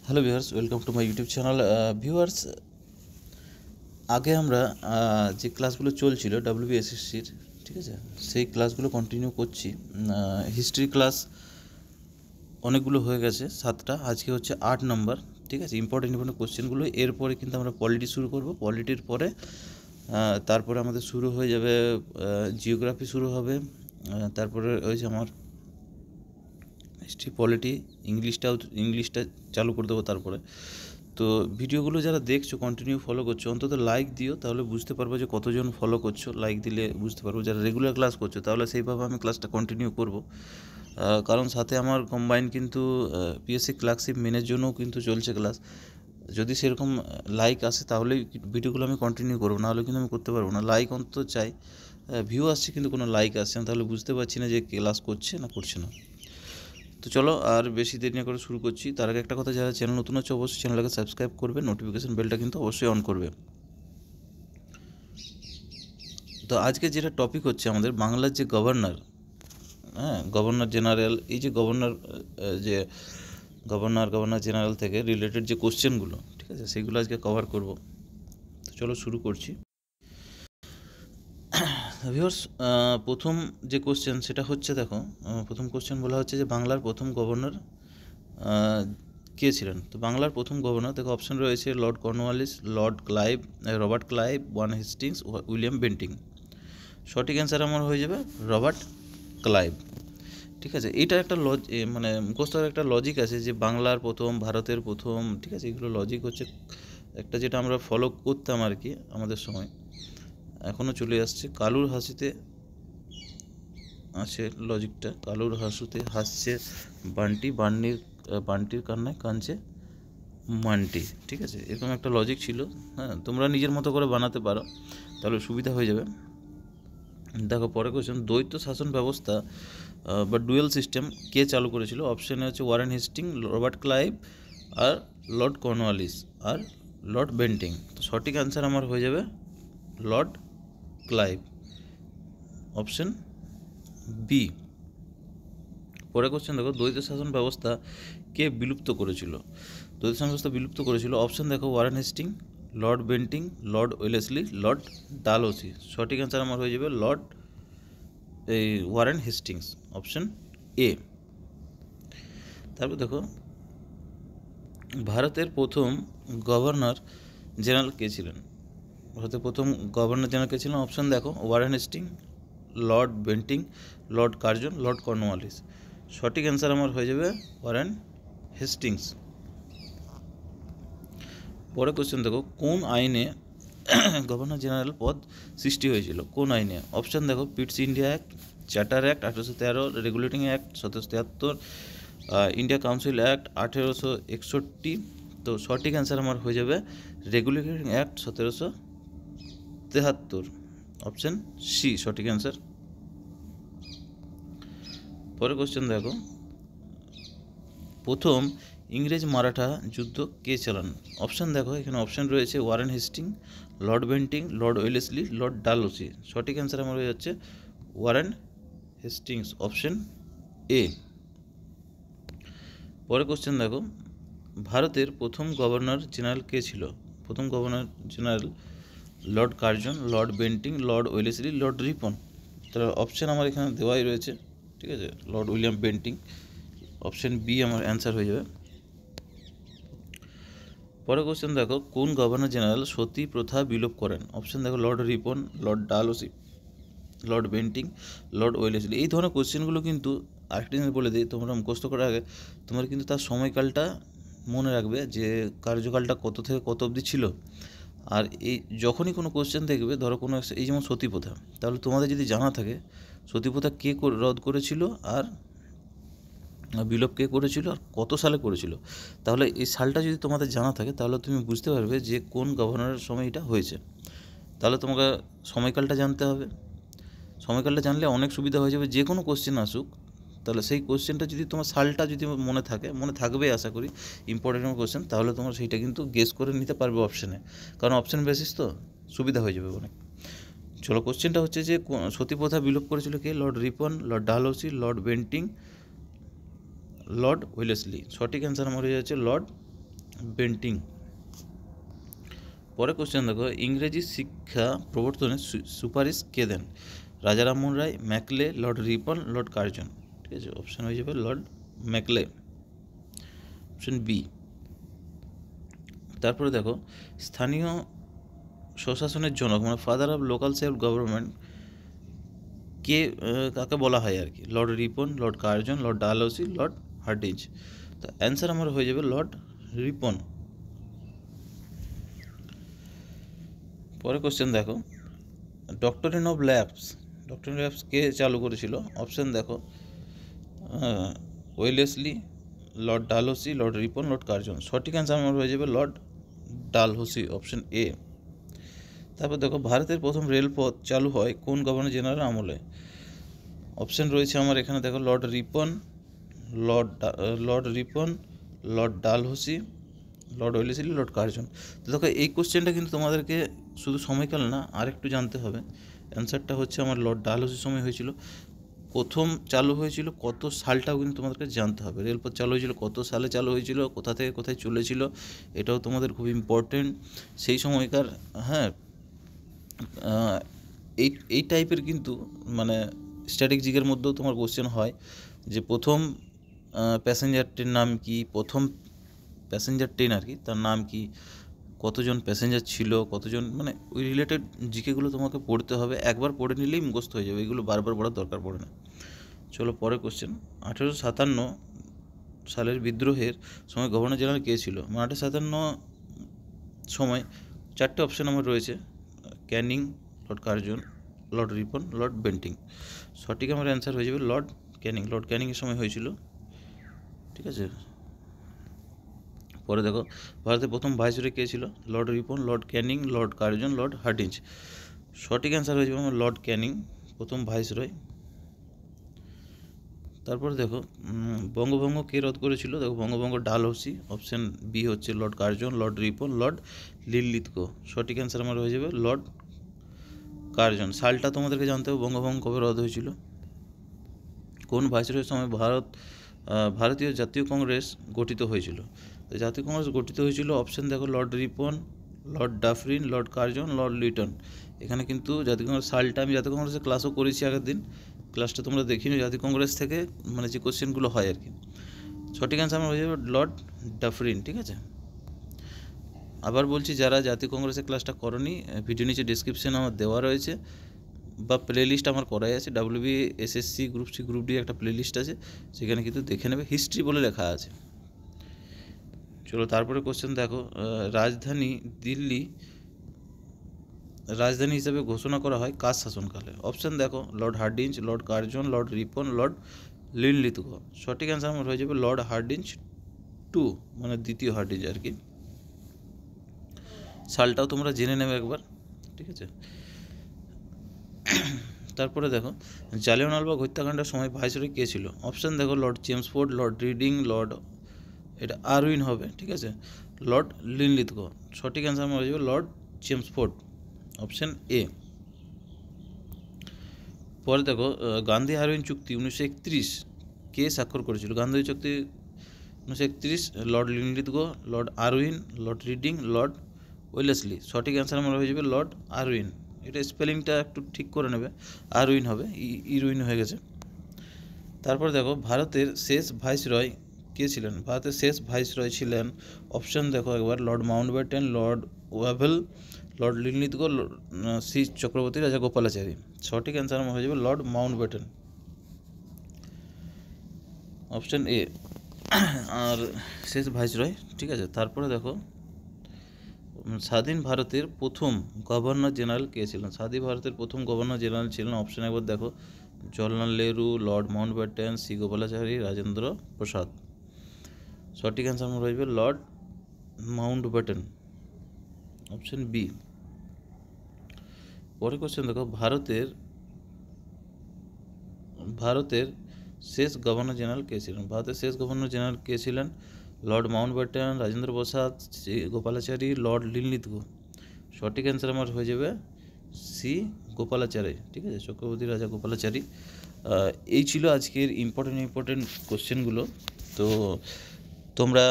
Hello viewers, welcome to my YouTube channel. Viewers, আগে আমরা যে ক্লাসগুলো চলছিল WBSSCর, ঠিক আছে, সেই ক্লাসগুলো কন্টিনিউ করছি। হিস্ট্রি ক্লাস অনেকগুলো হয়ে গেছে, 7টা, আজকে হচ্ছে 8 নম্বর। ঠিক আছে, ইম্পর্টেন্ট কোশ্চেনগুলো। এরপরে কিন্তু আমরা পলিটি শুরু করব। পলিটির পরে তারপরে আমাদের শুরু হয়ে যাবে জিওগ্রাফি শুরু হবে। তারপরে হয়েছে আমার হিস্ট্রি, পলিটি, ইংলিশটা চালু করে দেবো তারপরে। তো ভিডিওগুলো যারা দেখছো, কন্টিনিউ ফলো করছো, অন্তত লাইক দিও, তাহলে বুঝতে পারবো যে কতজন ফলো করছো। লাইক দিলে বুঝতে পারবো। যারা রেগুলার ক্লাস করছো তাহলে সেইভাবে আমি ক্লাসটা কন্টিনিউ করব। কারণ সাথে আমার কম্বাইন কিন্তু পিএসসি ক্লার্কশিপ মেনের জন্যও কিন্তু চলছে ক্লাস। যদি সেরকম লাইক আসে তাহলেই ভিডিওগুলো আমি কন্টিনিউ করবো, নাহলে কিন্তু আমি করতে পারবো না। লাইক অন্তত চাই। ভিউ আসছে কিন্তু কোনো লাইক আসছে না, তাহলে বুঝতে পারছি না যে ক্লাস করছে না করছে না। তো চলো, আর বেশি দেরি না করে শুরু করছি। তার আগে একটা কথা, যারা চ্যানেল নতুন আছে অবশ্যই চ্যানেলটাকে সাবস্ক্রাইব করবে, নোটিফিকেশন বেলটা কিন্তু অবশ্যই অন করবে। তো আজকে যেটা টপিক হচ্ছে আমাদের বাংলার যে গভর্নর, গভর্নর জেনারেল, এই যে গভর্নর জেনারেল থেকে রিলেটেড যে কোশ্চেনগুলো, ঠিক আছে, সেগুলো আজকে কভার করব। তো চলো শুরু করছি। ভিউয়ার্স, প্রথম যে কোশ্চেন সেটা হচ্ছে, দেখো, প্রথম কোশ্চেন বলা হচ্ছে যে বাংলার প্রথম গভর্নর কে ছিলেন। তো বাংলার প্রথম গভর্নর, দেখো অপশন রয়েছে Lord Cornwallis, Lord Clive, Robert Clive, Warren Hastings, William Bentinck. সঠিক অ্যান্সার আমার হয়ে যাবে রবার্ট ক্লাইভ। ঠিক আছে, এইটা একটা মানে মুখস্থ একটা লজিক আছে যে বাংলার প্রথম, ভারতের প্রথম, ঠিক আছে, এগুলো লজিক হচ্ছে একটা, যেটা আমরা ফলো করতাম আর কি আমাদের সময়, এখনও চলে আসছে। কালুর হাসিতে আছে লজিকটা, কালুর হাসিতে হাসছে বান্টি, বান্টির কান্নায় কাঁদছে মান্টি। ঠিক আছে, এরকম একটা লজিক ছিল। হ্যাঁ, তোমরা নিজের মতো করে বানাতে পারো, তাহলে সুবিধা হয়ে যাবে। দেখো পরে কোশ্চেন, দ্বৈত শাসন ব্যবস্থা বা ডুয়েল সিস্টেম কে চালু করেছিল। অপশানে হচ্ছে ওয়ারেন হেস্টিং, রবার্ট ক্লাইভ, আর লর্ড কর্নওয়ালিস, আর লর্ড বেন্টিং। তো সঠিক অ্যান্সার আমার হয়ে যাবে লর্ড ক্লাইভ, অপশন বি। পরে কোশ্চেন দেখো, দ্বৈত শাসন ব্যবস্থা কে বিলুপ্ত করেছিল। দ্বৈত শাসন ব্যবস্থা বিলুপ্ত করেছিল, অপশন দেখো Warren Hastings, Lord Bentinck, Lord Wellesley, Lord Dalhousie. সঠিক অ্যান্সার আমার হয়ে যাবে ওয়ারেন হেস্টিংস, অপশন এ। তারপর দেখো, ভারতের প্রথম গভর্নর জেনারেল কে ছিলেন। ভারতের প্রথম গভর্নর জেনারেল কে ছিলেন, অপশন দেখো Warren Hastings, Lord Bentinck, Lord Curzon, Lord Cornwallis. সঠিক অ্যান্সার আমার হয়ে যাবে ওয়ারেন হেস্টিংস। পরে কোশ্চেন দেখো, কোন আইনে গভর্নর জেনারেল পদ সৃষ্টি হয়েছিল। কোন আইনে। অপশান দেখো পিটস India act, charter act 1813, regulating act 1773, India council act 1861। তো সঠিক অ্যান্সার আমার হয়ে যাবে রেগুলেটিং অ্যাক্ট 1773, অপশান সি সঠিক অ্যান্সার। পরে কোশ্চেন দেখো, প্রথম ইংরেজ মারাঠা যুদ্ধ কে চালান। অপশান দেখো, এখানে অপশান রয়েছে Warren Hastings, Lord Bentinck, Lord Wellesley, Lord Dalhousie. সঠিক অ্যান্সার আমার হয়ে যাচ্ছে ওয়ারেন হেস্টিংস, অপশান এ। পরে কোশ্চেন দেখো, ভারতের প্রথম গভর্নর জেনারেল কে ছিল। প্রথম governor general Lord Curzon, Lord Bentinck, Lord Wellesley, Lord Ripon. তাহলে অপশান আমার এখানে দেওয়াই রয়েছে, ঠিক আছে, Lord William Bentinck, option B আমার অ্যান্সার হয়ে যাবে। পরে কোশ্চেন দেখো, কোন গভর্নর জেনারেল সতী প্রথা বিলোপ করেন। অপশান দেখো Lord Ripon, Lord Dalhousie, Lord Bentinck, Lord Wellesley. এই ধরনের কোশ্চেনগুলো কিন্তু আরেকটি জিনিস বলে দিই, তোমরা মুখস্থ করার আগে তোমরা কিন্তু তার সময়কালটা মনে রাখবে, যে কার্যকালটা কত থেকে কত অবধি ছিল। আর এই যখনই কোনো কোশ্চেন দেখবে, ধরো কোনো এই যেমন সতী প্রথা, তাহলে তোমাদের যদি জানা থাকে সতী প্রথা কে রদ করেছিল, আর বিলোপ কে করেছিল, আর কত সালে করেছিল, তাহলে এই সালটা যদি তোমাদের জানা থাকে তাহলে তুমি বুঝতে পারবে যে কোন গভর্নরের সময় এটা হয়েছে। তাহলে তোমাকে সময়কালটা জানতে হবে। সময়কালটা জানলে অনেক সুবিধা হয়ে যাবে, যে কোনো কোশ্চেন আসুক তাহলে সেই কোশ্চেনটা যদি তোমার সালটা যদি মনে থাকে, মনে থাকবে আশা করি, ইম্পর্টেন্ট কোশ্চেন, তাহলে তোমরা সেইটা কিন্তু গেস করে নিতে পারবে অপশানে, কারণ অপশান বেসিস তো সুবিধা হয়ে যাবে অনেক। চলো, কোশ্চেনটা হচ্ছে যে সতী প্রথা বিলোপ করেছিল কে। Lord Ripon, Lord Dalhousie, Lord Bentinck, Lord Wellesley. সঠিক অ্যান্সার আমার হয়ে যাচ্ছে লর্ড বেন্টিং। পরে কোশ্চেন দেখো, ইংরেজি শিক্ষা প্রবর্তনে সুপারিশ কে দেন? Raja Rammohan Roy, Macaulay, Lord Ripon, Lord Curzon. ঠিক আছে, অপশান হয়ে যাবে লর্ড ম্যাকলে, অপশান বি। তারপরে দেখো, স্থানীয় স্বশাসনের জনক মানে father of local self government কে কাকে বলা হয় আর কি? Lord Ripon, Lord Curzon, Lord Dalhousie, Lord Hardinge. তো অ্যান্সার আমার হয়ে যাবে লর্ড রিপন। পরে কোশ্চেন দেখো, ডক্টরিন অফ ল্যাবস কে চালু করেছিল? অপশান দেখো, Wellesley, Lord Dalhousie, Lord Ripon, Lord Curzon. সঠিক অ্যান্সার আমার হয়ে যাবে লর্ড ডালহৌসি, অপশান এ। তারপর দেখো, ভারতের প্রথম রেলপথ চালু হয় কোন গভর্নর জেনারেল আমলে? অপশান রয়েছে আমার এখানে দেখো, Lord Ripon, Lord Dalhousie, Lord Wellesley, Lord Curzon. তো দেখো, এই কোশ্চেনটা কিন্তু তোমাদেরকে শুধু সময়কাল না, আর একটু জানতে হবে। অ্যান্সারটা হচ্ছে আমার লর্ড ডালহৌসির সময় হয়েছিল। প্রথম চালু হয়েছিল কত সালটাও কিন্তু তোমাদেরকে জানতে হবে। রেলপথ চালু হয়েছিল কত সালে চালু হয়েছিল, কোথা থেকে কোথায় চলেছিল, এটাও তোমাদের খুব ইম্পর্টেন্ট সেই সময়কার। হ্যাঁ, এই টাইপের কিন্তু মানে স্ট্র্যাটেজিকের মধ্যেও তোমার কোশ্চেন হয় যে প্রথম প্যাসেঞ্জার ট্রেন নাম কি, প্রথম প্যাসেঞ্জার ট্রেন আর কি তার নাম কি, কতজন প্যাসেঞ্জার ছিল, কতজন, মানে ওই রিলেটেড জিকেগুলো তোমাকে পড়তে হবে। একবার পড়ে নিলেই মুখস্থ হয়ে যাবে, এগুলো বারবার পড়ার দরকার পড়ে না। চলো পরে কোশ্চেন, 1857 সালের বিদ্রোহের সময় গভর্নর জেনারেল কে ছিল? 1857 সময় চারটে অপশান আমার রয়েছে, Canning, Lord Curzon, Lord Ripon, Lord Bentinck. সঠিক আমার অ্যান্সার হয়ে যাবে লর্ড ক্যানিং। লর্ড ক্যানিংয়ের সময় হয়েছিল। ঠিক আছে, পরে দেখো, ভারতের প্রথম ভাইসরয় কে ছিল? Lord Ripon, Lord Canning, Lord Curzon, Lord Hardinge. সঠিক অ্যান্সার হয়ে যাবে আমার লর্ড ক্যানিং, প্রথম ভাইসরয়। তারপরে দেখো, বঙ্গভঙ্গ কে রদ করেছিল? দেখো, বঙ্গভঙ্গ ডালহৌসি, অপশান বি হচ্ছে Lord Curzon, Lord Ripon, Lord Linlithgow. সঠিক অ্যান্সার আমার হয়ে যাবে লর্ড কার্জন। সালটা তোমাদেরকে জানতে হবে, বঙ্গভঙ্গ কবে রদ হয়েছিল, কোন ভাইসরয়ের সময় ভারতীয় জাতীয় কংগ্রেস গঠিত হয়েছিল? জাতীয় কংগ্রেস গঠিত হয়েছিল, অপশান দেখো, Lord Ripon, Lord Dufferin, Lord Curzon, Lord Liton. এখানে কিন্তু জাতীয় কংগ্রেস সালটা আমি জাতীয় কংগ্রেসের ক্লাসও করেছি আগের দিন, ক্লাসটা তোমরা দেখিনি, জাতীয় কংগ্রেস থেকে মানে যে কোশ্চেনগুলো হয় আর কি। সঠিক অ্যান্সার আমার হয়ে যাবে লর্ড ডাফরিন। ঠিক আছে, আবার বলছি, যারা জাতীয় কংগ্রেসের ক্লাসটা করনি, ভিডিও নিচে ডিসক্রিপশানে আমার দেওয়া রয়েছে বা প্লে লিস্ট আমার করাই আছে, WBSSC group C group D একটা প্লে লিস্ট আছে, সেখানে কিন্তু দেখে নেবে, হিস্ট্রি বলে লেখা আছে। চলো তারপরে কোশ্চেন দেখো, দিল্লি রাজধানী হিসেবে ঘোষণা করা হয় কার শাসনকালে? অপশান দেখো, Lord Hardinge, Lord Curzon, Lord Ripon, Lord Linlithgow. সঠিক অ্যান্সার আমার হয়ে যাবে লর্ড হার্ডিঞ্জ 2, মানে দ্বিতীয় হার্ডিঞ্জ আর কি। সালটাও তোমরা জেনে নেবে একবার। ঠিক আছে, তারপরে দেখো, জালিয়ানওয়ালাবাগ হত্যাকাণ্ডের সময় ভাইসরয় কে ছিল? অপশান দেখো, লর্ড চেমসফোর্ড, লর্ড রিডিং, এটা আরউইন হবে। ঠিক আছে, লর্ড লিনলিথগো। সঠিক অ্যান্সার আমার হয়ে যাবে লর্ড চেমসফোর্ড, অপশান এ। পরে দেখো, গান্ধী আরউইন চুক্তি 1931 কে স্বাক্ষর করেছিল? গান্ধী চুক্তি 1931 Lord Linlithgow, Lord Irwin, Lord reading, Lord Wellesley. সঠিক অ্যান্সার আমার হয়ে যাবে লর্ড আরউইন। এটা স্পেলিংটা একটু ঠিক করে নেবে, আরউইন হবে, ইরউইন হয়ে গেছে। তারপর দেখো, ভারতের শেষ ভাইসরয় কে ছিলেন? ভারতের শেষ ভাইসরয় ছিলেন, অপশান দেখো একবার, Lord Mountbatten, Lord Wavell, Lord Linlithgow, C Chakravarti, Rajagopalachari. সঠিক অ্যান্সার আমার হয়ে যাবে লর্ড মাউন্টব্যাটেন, অপশান এ, আর শেষ ভাইসরয়। ঠিক আছে, তারপরে দেখো, স্বাধীন ভারতের প্রথম গভর্নর জেনারেল কে ছিলেন? স্বাধীন ভারতের প্রথম গভর্নর জেনারেল ছিলেন, অপশান একবার দেখো, জওহরলাল নেহরু, লর্ড মাউন্টব্যাটেন, সি গোপালাচারী, রাজেন্দ্র প্রসাদ। সঠিক অ্যান্সার আমার হয়ে যাবে লর্ড মাউন্টব্যাটেন, অপশান বি। পরে কোশ্চেন দেখো, ভারতের শেষ গভর্নর জেনারেল কে ছিলেন? ভারতের শেষ গভর্নর জেনারেল কে ছিলেন? Lord Mountbatten, Rajendra Prasad, Gopalachari, Lord Linlithgow. সঠিক অ্যান্সার আমার হয়ে যাবে সি গোপালাচারী। ঠিক আছে, চক্রবর্তী রাজা গোপালাচারী। এই ছিল আজকের ইম্পর্টেন্ট কোশ্চেনগুলো। তো তোমরা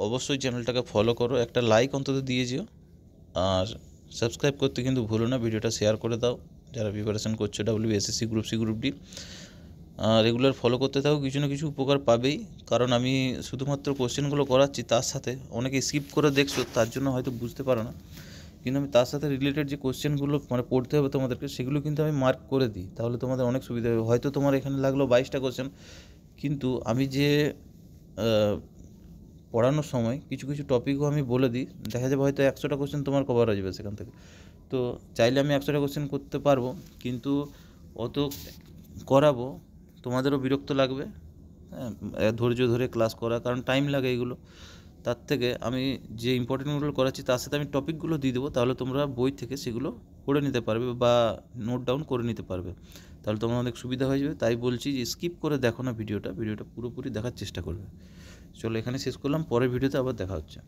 অবশ্যই চ্যানেলটাকে ফলো করো, একটা লাইক অন্তত দিয়ে যেও, আর সাবস্ক্রাইব করতে কিন্তু ভুলো না, ভিডিওটা শেয়ার করে দাও যারা প্রিপারেশন করছো WBSSC group C group D. Regular follow করতে থাকো, কিছু না কিছু উপকার পাবেই, কারণ আমি শুধুমাত্র কোশ্চেনগুলো করাচ্ছি, তার সাথে অনেকে স্কিপ করে দেখছো, তার জন্য হয়তো বুঝতে পারো না, কিন্তু আমি তার সাথে রিলেটেড যে কোশ্চেনগুলো মানে পড়তে হবে তোমাদেরকে, সেগুলো কিন্তু আমি মার্ক করে দিই, তাহলে তোমাদের অনেক সুবিধা হবে। হয়তো তোমার এখানে লাগলো 22টা কোশ্চেন, কিন্তু আমি যে পড়ানোর সময় কিছু কিছু টপিকও আমি বলে দিই, দেখা যাবে হয়তো 100টা কোশ্চেন তোমার কভার হয়ে যাবে সেখান থেকে। তো চাইলে আমি 100টা কোশ্চেন করতে পারবো, কিন্তু অত করাবো তোমাদেরও বিরক্ত লাগবে, হ্যাঁ, ধৈর্য ধরে ক্লাস করা, কারণ টাইম লাগে এগুলো। তার থেকে আমি যে ইম্পর্টেন্টগুলো করাচ্ছি তার সাথে আমি টপিকগুলো দিয়ে দেবো, তাহলে তোমরা বই থেকে সেগুলো পড়ে নিতে পারবে বা নোট ডাউন করে নিতে পারবে, তাহলে তোমার অনেক সুবিধা হয়ে যাবে। তাই বলছি যে স্কিপ করে দেখো না ভিডিওটা পুরোপুরি দেখার চেষ্টা করবে। চলো এখানে শেষ করলাম, পরের ভিডিওতে আবার দেখা হচ্ছে।